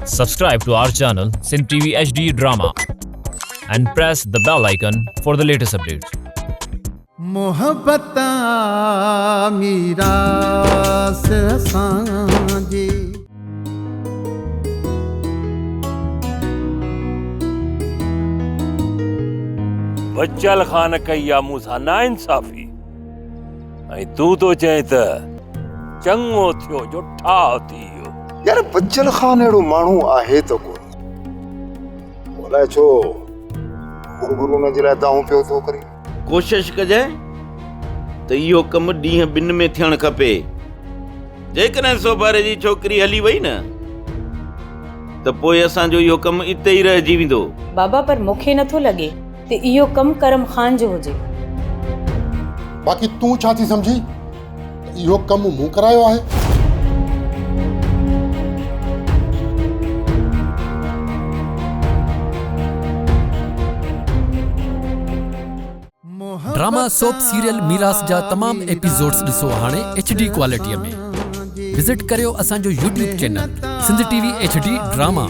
Subscribe to our channel Sindh TV HD Drama and press the bell icon for the latest updates. मोहब्बत मीरास सांजे बच्चल खान कई आ मूंसां ना इंसाफ़ी ऐं तूं तो चए त चङो थियो जो ठाह थी वियो। यार बच्चल खान अहिड़ो माण्हू आहे त कोन अलाए छो गुरु जे लाइ दाऊं पियो थो करे। कोशिश कजे त इहो कमु ॾींहं ॿिनि में थियणु खपे। जेकॾहिं सोभारे जी छोकिरी हली वई न त पोइ असांजो इहो कमु इते ई रहिजी वेंदो। बाबा पर मूंखे नथो लॻे त इहो कमु करम खान जो हुजे। बाक़ी तूं छा थी सम्झी इहो कमु मूं करायो आहे? ड्रामा सोप सीरियल मीरास जा तमाम एपिसोड्स ॾिसो हाणे HD क्वालिटीअ में। विजिट करियो असांजो YouTube channel Sindh TV HD drama.